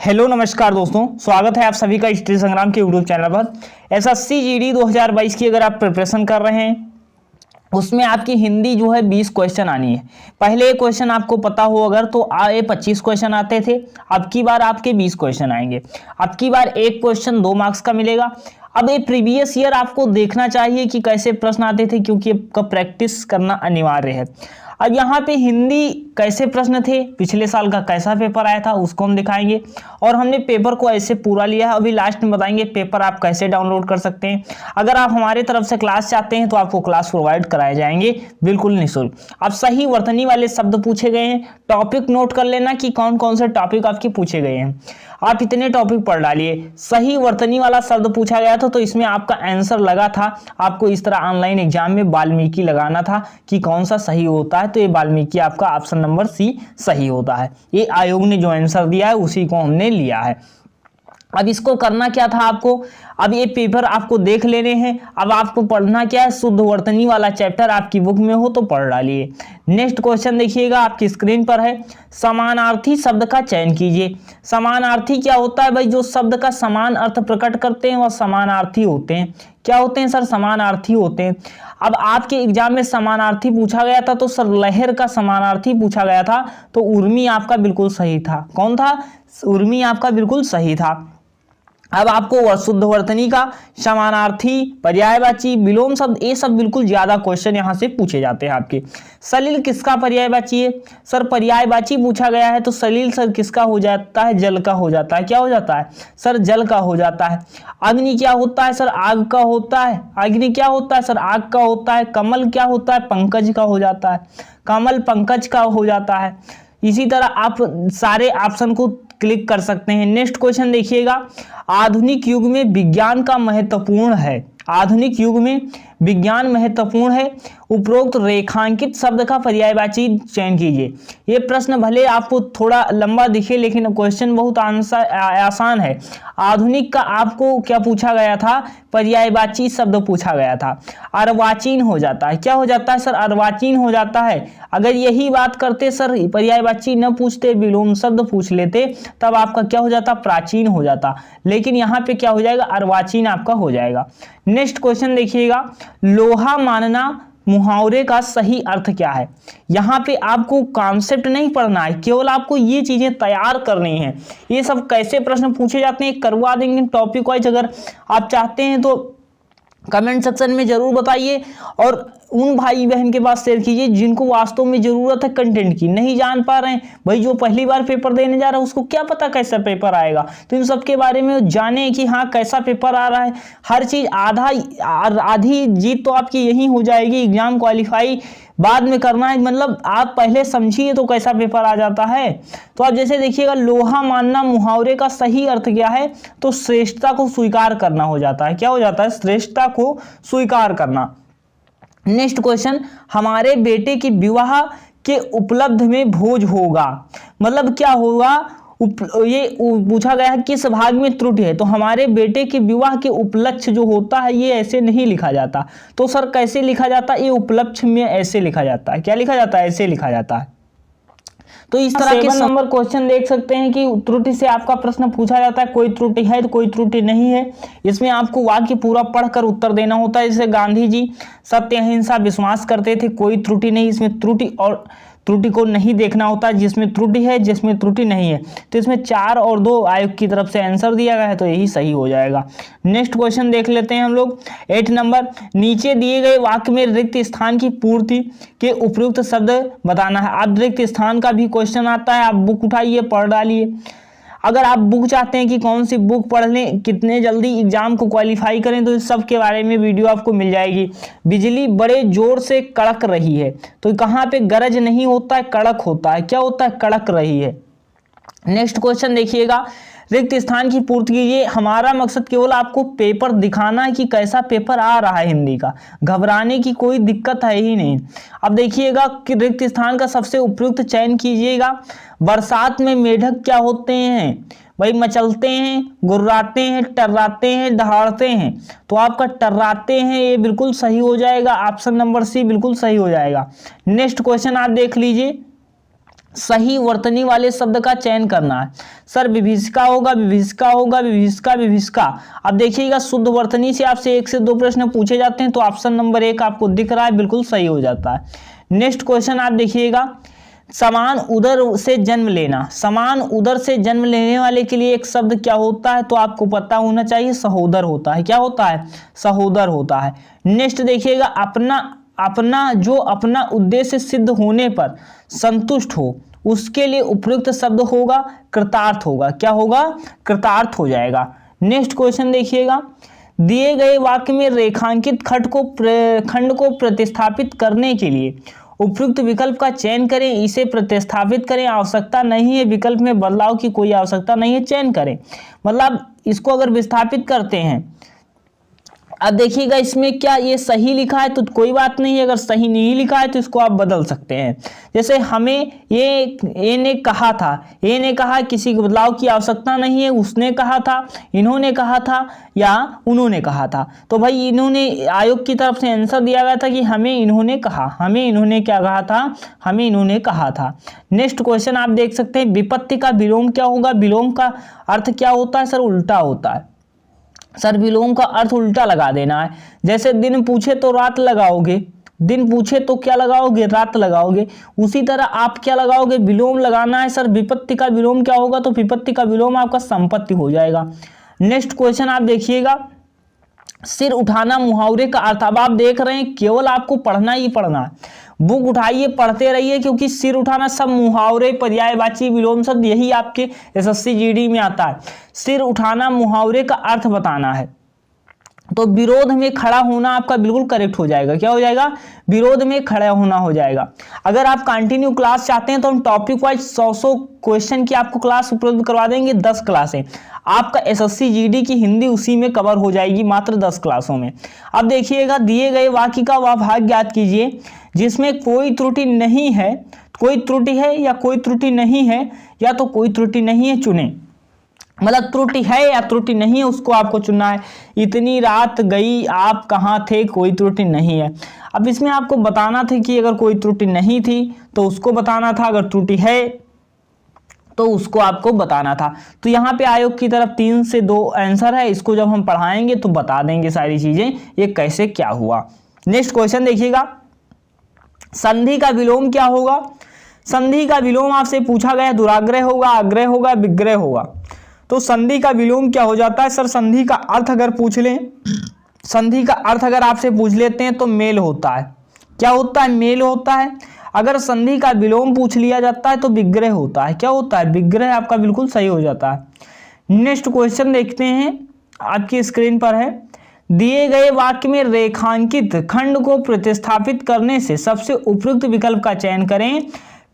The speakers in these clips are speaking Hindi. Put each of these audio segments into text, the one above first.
हेलो नमस्कार दोस्तों, स्वागत है आप सभी का हिस्ट्री संग्राम के यूट्यूब चैनल पर। एसएससी जीडी 2022 की अगर आप प्रिपरेशन कर रहे हैं उसमें आपकी हिंदी जो है 20 क्वेश्चन आनी है। पहले क्वेश्चन आपको पता हो अगर तो आए 25 क्वेश्चन आते थे, अब की बार आपके 20 क्वेश्चन आएंगे। अब की बार एक क्वेश्चन 2 मार्क्स का मिलेगा। अब ये प्रीवियस ईयर आपको देखना चाहिए कि कैसे प्रश्न आते थे, क्योंकि आपका प्रैक्टिस करना अनिवार्य है। अब यहाँ पे हिंदी कैसे प्रश्न थे, पिछले साल का कैसा पेपर आया था उसको हम दिखाएंगे, और हमने पेपर को ऐसे पूरा लिया है। अभी लास्ट में बताएंगे पेपर आप कैसे डाउनलोड कर सकते हैं। अगर आप हमारे तरफ से क्लास चाहते हैं तो आपको क्लास प्रोवाइड कराए जाएंगे बिल्कुल निःशुल्क। अब सही वर्तनी वाले शब्द पूछे गए हैं, टॉपिक नोट कर लेना कि कौन कौन से टॉपिक आपके पूछे गए हैं। आप इतने टॉपिक पढ़ डालिए। सही वर्तनी वाला शब्द पूछा गया था तो इसमें आपका आंसर लगा था, आपको इस तरह ऑनलाइन एग्जाम में वाल्मीकि लगाना था कि कौन सा सही होता है, तो ये वाल्मीकि आपका ऑप्शन नंबर सी सही होता है। ये आयोग ने जो आंसर दिया है उसी को हमने लिया है। अब इसको करना क्या था आपको, अब ये पेपर आपको देख लेने हैं। अब आपको पढ़ना क्या है, शुद्ध वर्तनी वाला चैप्टर आपकी बुक में हो तो पढ़ डालिए। नेक्स्ट क्वेश्चन देखिएगा, आपकी स्क्रीन पर है। समानार्थी शब्द का चयन कीजिए। समानार्थी क्या होता है भाई, जो शब्द का समान अर्थ प्रकट करते हैं वह समानार्थी होते हैं। क्या होते हैं सर, समानार्थी होते हैं। अब आपके एग्जाम में समानार्थी पूछा गया था तो सर लहर का समानार्थी पूछा गया था, तो उर्मी आपका बिल्कुल सही था। कौन था, उर्मी आपका बिल्कुल सही था। अब आपको शुद्ध वर्तनी का समानार्थी, पर्यायवाची, विलोम शब्द, ये सब बिल्कुल ज्यादा क्वेश्चन यहाँ से पूछे जाते हैं आपके। सलिल किसका पर्यायवाची है, सर पर्यायवाची पूछा गया है तो सलिल सर किसका हो जाता है, जल का हो जाता है। क्या हो जाता है सर, जल का हो जाता है। अग्नि क्या होता है सर, आग का होता है। अग्नि क्या होता है सर, आग का होता है। कमल क्या होता है, पंकज का हो जाता है। कमल पंकज का हो जाता है। इसी तरह आप सारे ऑप्शन को क्लिक कर सकते हैं। नेक्स्ट क्वेश्चन देखिएगा, आधुनिक युग में विज्ञान का महत्वपूर्ण है। आधुनिक युग में विज्ञान महत्वपूर्ण है, उपरोक्त रेखांकित शब्द का पर्यायवाची चयन कीजिए। ये प्रश्न भले आपको थोड़ा लंबा दिखे लेकिन क्वेश्चन बहुत आसान है। आधुनिक का आपको क्या पूछा गया था, पर्यायवाची शब्द पूछा गया था। अर्वाचीन हो जाता है। क्या हो जाता है सर, अर्वाचीन हो जाता है। अगर यही बात करते सर, पर्यायवाची न पूछते, विलोम शब्द पूछ लेते, तब आपका क्या हो जाता, प्राचीन हो जाता। लेकिन यहाँ पे क्या हो जाएगा, अर्वाचीन आपका हो जाएगा। नेक्स्ट क्वेश्चन देखिएगा, लोहा मानना मुहावरे का सही अर्थ क्या है। यहाँ पे आपको कॉन्सेप्ट नहीं पढ़ना है, केवल आपको ये चीजें तैयार करनी है। ये सब कैसे प्रश्न पूछे जाते हैं करवा देंगे टॉपिक वाइज। अगर आप चाहते हैं तो कमेंट सेक्शन में जरूर बताइए, और उन भाई बहन के पास शेयर कीजिए जिनको वास्तव में जरूरत है कंटेंट की, नहीं जान पा रहे हैं भाई, जो पहली बार पेपर देने जा रहा है उसको क्या पता कैसा पेपर आएगा। तो इन सब के बारे में जाने कि हाँ कैसा पेपर आ रहा है। हर चीज आधी जीत तो आपकी यही हो जाएगी। एग्जाम क्वालिफाई बाद में करना है, मतलब आप पहले समझिए तो कैसा पेपर आ जाता है। तो आप जैसे देखिएगा, लोहा मानना मुहावरे का सही अर्थ क्या है, तो श्रेष्ठता को स्वीकार करना हो जाता है। क्या हो जाता है, श्रेष्ठता को स्वीकार करना। नेक्स्ट क्वेश्चन, हमारे बेटे की विवाह के उपलब्ध में भोज होगा, मतलब क्या होगा, ये पूछा गया है किस भाग में त्रुटि है। तो हमारे बेटे के विवाह के उपलक्ष्य जो होता है ये ऐसे नहीं लिखा जाता। तो सर कैसे लिखा जाता है, ये उपलक्ष्य में ऐसे लिखा जाता है। क्या लिखा जाता है, ऐसे लिखा जाता है। तो इस तरह के नंबर क्वेश्चन देख सकते हैं कि त्रुटि से आपका प्रश्न पूछा जाता है, कोई त्रुटि है तो कोई त्रुटि नहीं है। इसमें आपको वाक्य पूरा पढ़कर उत्तर देना होता है। जैसे गांधी जी सत्य अहिंसा विश्वास करते थे, कोई त्रुटि नहीं। इसमें त्रुटि और त्रुटि को नहीं देखना होता है, जिसमें त्रुटि है जिसमें त्रुटि नहीं है। तो इसमें 4 और 2 आयोग की तरफ से आंसर दिया गया है, तो यही सही हो जाएगा। नेक्स्ट क्वेश्चन देख लेते हैं हम लोग। 8 नंबर, नीचे दिए गए वाक्य में रिक्त स्थान की पूर्ति के उपयुक्त शब्द बताना है। अब रिक्त स्थान का भी क्वेश्चन आता है, आप बुक उठाइए पढ़ डालिए। अगर आप बुक चाहते हैं कि कौन सी बुक पढ़ लें, कितने जल्दी एग्जाम को क्वालिफाई करें, तो इस सब के बारे में वीडियो आपको मिल जाएगी। बिजली बड़े जोर से कड़क रही है, तो कहाँ पे गरज नहीं होता है, कड़क होता है। क्या होता है, कड़क रही है। नेक्स्ट क्वेश्चन देखिएगा, रिक्त स्थान की पूर्ति कीजिए। हमारा मकसद केवल आपको पेपर दिखाना है कि कैसा पेपर आ रहा है हिंदी का, घबराने की कोई दिक्कत है ही नहीं। अब देखिएगा कि रिक्त स्थान का सबसे उपयुक्त चयन कीजिएगा। बरसात में मेढक क्या होते हैं भाई, मचलते हैं, गुर्राते हैं, टर्राते हैं, दहाड़ते हैं। तो आपका टर्राते हैं ये बिल्कुल सही हो जाएगा, ऑप्शन नंबर सी बिल्कुल सही हो जाएगा। नेक्स्ट क्वेश्चन आप देख लीजिए, सही वर्तनी वाले शब्द का चयन करना है। सर विभीषिका होगा, विभीषिका होगा, विभीषिका, विभीषिका। अब देखिएगा शुद्ध वर्तनी से आपसे 1 से 2 प्रश्न पूछे जाते हैं, तो ऑप्शन नंबर 1 आपको दिख रहा है, बिल्कुल सही हो जाता है। नेक्स्ट क्वेश्चन आप देखिएगा, समान उदर से जन्म लेना। समान उदर से जन्म लेने वाले के लिए एक शब्द क्या होता है, तो आपको पता होना चाहिए, सहोदर होता है। क्या होता है? सहोदर होता है। नेक्स्ट देखिएगा, अपना उद्देश्य सिद्ध होने पर संतुष्ट हो, उसके लिए उपयुक्त शब्द होगा कृतार्थ होगा। क्या होगा? कृतार्थ हो जाएगा। नेक्स्ट क्वेश्चन देखिएगा, दिए गए वाक्य में रेखांकित खंड को प्रतिस्थापित करने के लिए उपयुक्त विकल्प का चयन करें, इसे प्रतिस्थापित करें, आवश्यकता नहीं है, विकल्प में बदलाव की कोई आवश्यकता नहीं है, चयन करें। मतलब इसको अगर विस्थापित करते हैं, अब देखिएगा इसमें क्या ये सही लिखा है तो कोई बात नहीं है, अगर सही नहीं लिखा है तो इसको आप बदल सकते हैं। जैसे हमें ए ने कहा था, ए ने कहा किसी बदलाव की आवश्यकता नहीं है, उसने कहा था, इन्होंने कहा था या उन्होंने कहा था। तो भाई इन्होंने आयोग की तरफ से आंसर दिया गया था कि हमें इन्होंने कहा, हमें इन्होंने क्या कहा था, हमें इन्होंने कहा था। नेक्स्ट क्वेश्चन आप देख सकते हैं, विपत्ति का विलोम क्या होगा? विलोम का अर्थ क्या होता है? सर उल्टा होता है। सर विलोम का अर्थ उल्टा लगा देना है। जैसे दिन पूछे तो रात लगाओगे, दिन पूछे तो क्या लगाओगे? रात लगाओगे। उसी तरह आप क्या लगाओगे? विलोम लगाना है। सर विपत्ति का विलोम क्या होगा? तो विपत्ति का विलोम आपका संपत्ति हो जाएगा। नेक्स्ट क्वेश्चन आप देखिएगा, सिर उठाना मुहावरे का अर्थ। अब आप देख रहे हैं केवल आपको पढ़ना ही पढ़ना है, बुक उठाइए पढ़ते रहिए, क्योंकि सिर उठाना सब मुहावरे, पर्यायवाची, विलोम शब्द यही आपके एसएससी जीडी में आता है। सिर उठाना मुहावरे का अर्थ बताना है, तो विरोध में खड़ा होना आपका बिल्कुल करेक्ट हो जाएगा। क्या हो जाएगा? विरोध में खड़ा होना हो जाएगा। अगर आप कंटिन्यू क्लास चाहते हैं तो हम टॉपिक वाइज 100 क्वेश्चन की आपको क्लास उपलब्ध करवा देंगे। 10 क्लासें आपका एसएससी जीडी की हिंदी उसी में कवर हो जाएगी, मात्र 10 क्लासों में। अब देखिएगा, दिए गए वाक्य का वह भाग ज्ञात कीजिए जिसमें कोई त्रुटि नहीं है, कोई त्रुटि है या कोई त्रुटि नहीं है, या तो कोई त्रुटि नहीं है, चुने। मतलब त्रुटि है या त्रुटि नहीं है उसको आपको चुनना है। इतनी रात गई आप कहाँ थे, कोई त्रुटि नहीं है। अब इसमें आपको बताना था कि अगर कोई त्रुटि नहीं थी तो उसको बताना था, अगर त्रुटि है तो उसको आपको बताना था। तो यहाँ पे आयोग की तरफ 3 से 2 आंसर है, इसको जब हम पढ़ाएंगे तो बता देंगे सारी चीजें ये कैसे क्या हुआ। नेक्स्ट क्वेश्चन देखिएगा, संधि का विलोम क्या होगा? संधि का विलोम आपसे पूछा गया, दुराग्रह होगा, आग्रह होगा, विग्रह होगा। तो संधि का विलोम क्या हो जाता है? सर संधि का अर्थ अगर पूछ लें, संधि का अर्थ अगर आपसे पूछ लेते हैं तो मेल होता है। क्या होता है? मेल होता है। अगर संधि का विलोम पूछ लिया जाता है तो विग्रह होता है। क्या होता है? विग्रह आपका बिल्कुल सही हो जाता है। नेक्स्ट क्वेश्चन देखते हैं, आपकी स्क्रीन पर है, दिए गए वाक्य में रेखांकित खंड को प्रतिस्थापित करने से सबसे उपयुक्त विकल्प का चयन करें,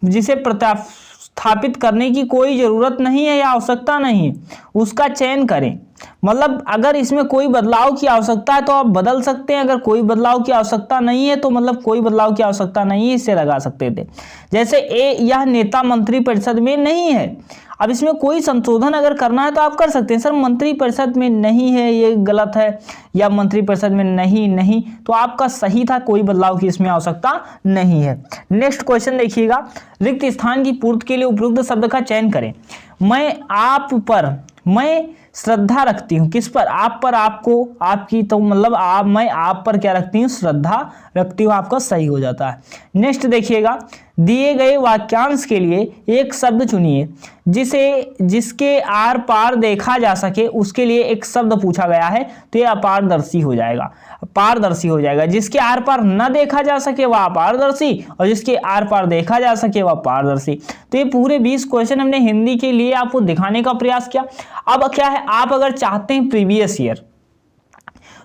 जिसे प्रतिस्थापित करने की कोई जरूरत नहीं है या आवश्यकता नहीं है, उसका चयन करें। मतलब अगर इसमें कोई बदलाव की आवश्यकता है तो आप बदल सकते हैं, अगर कोई बदलाव की आवश्यकता नहीं है तो मतलब कोई बदलाव की आवश्यकता नहीं है, इससे लगा सकते थे। जैसे ए, यह नेता मंत्री परिषद में नहीं है। अब इसमें कोई संशोधन अगर करना है तो आप कर सकते हैं, सर मंत्री परिषद में नहीं है ये गलत है, या मंत्री परिषद में नहीं, तो आपका सही था, कोई बदलाव की इसमें आवश्यकता नहीं है। नेक्स्ट क्वेश्चन देखिएगा, रिक्त स्थान की पूर्ति के लिए उपयुक्त शब्द का चयन करें। मैं श्रद्धा रखती हूँ, किस पर? आप पर, आपको, आपकी, तो मतलब मैं आप पर क्या रखती हूँ? श्रद्धा रखती हूँ, आपका सही हो जाता है। नेक्स्ट देखिएगा, दिए गए वाक्यांश के लिए एक शब्द चुनिए जिसके आर पार देखा जा सके, उसके लिए एक शब्द पूछा गया है, तो ये अपारदर्शी हो जाएगा, पारदर्शी हो जाएगा। जिसके आर पार न देखा जा सके वह अपारदर्शी, और जिसके आर पार देखा जा सके वह पारदर्शी। तो ये पूरे 20 क्वेश्चन हमने हिंदी के लिए आपको दिखाने का प्रयास किया। अब क्या है, आप अगर चाहते हैं प्रीवियस ईयर,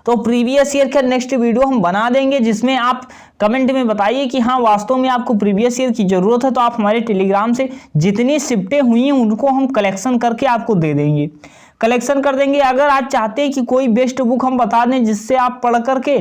तो प्रीवियस ईयर का नेक्स्ट वीडियो हम बना देंगे, जिसमें आप कमेंट में बताइए कि हाँ वास्तव में आपको प्रीवियस ईयर की जरूरत है, तो आप हमारे टेलीग्राम से जितनी शिफ्टें हुई हैं उनको हम कलेक्शन करके आपको दे देंगे, कलेक्शन कर देंगे। अगर आप चाहते हैं कि कोई बेस्ट बुक हम बता दें जिससे आप पढ़ करके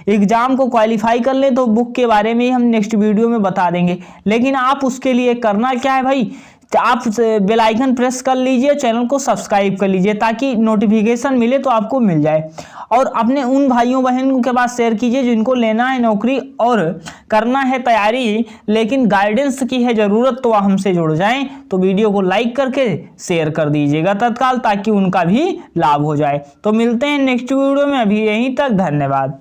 एग्जाम को क्वालिफाई कर लें, तो बुक के बारे में ही हम नेक्स्ट वीडियो में बता देंगे। लेकिन आप उसके लिए करना क्या है भाई, आप बेल आइकन प्रेस कर लीजिए, चैनल को सब्सक्राइब कर लीजिए ताकि नोटिफिकेशन मिले तो आपको मिल जाए। और अपने उन भाइयों बहनों के पास शेयर कीजिए जिनको लेना है नौकरी और करना है तैयारी, लेकिन गाइडेंस की है ज़रूरत, तो वह हमसे जुड़ जाएं। तो वीडियो को लाइक करके शेयर कर दीजिएगा तत्काल, ताकि उनका भी लाभ हो जाए। तो मिलते हैं नेक्स्ट वीडियो में, अभी यहीं तक, धन्यवाद।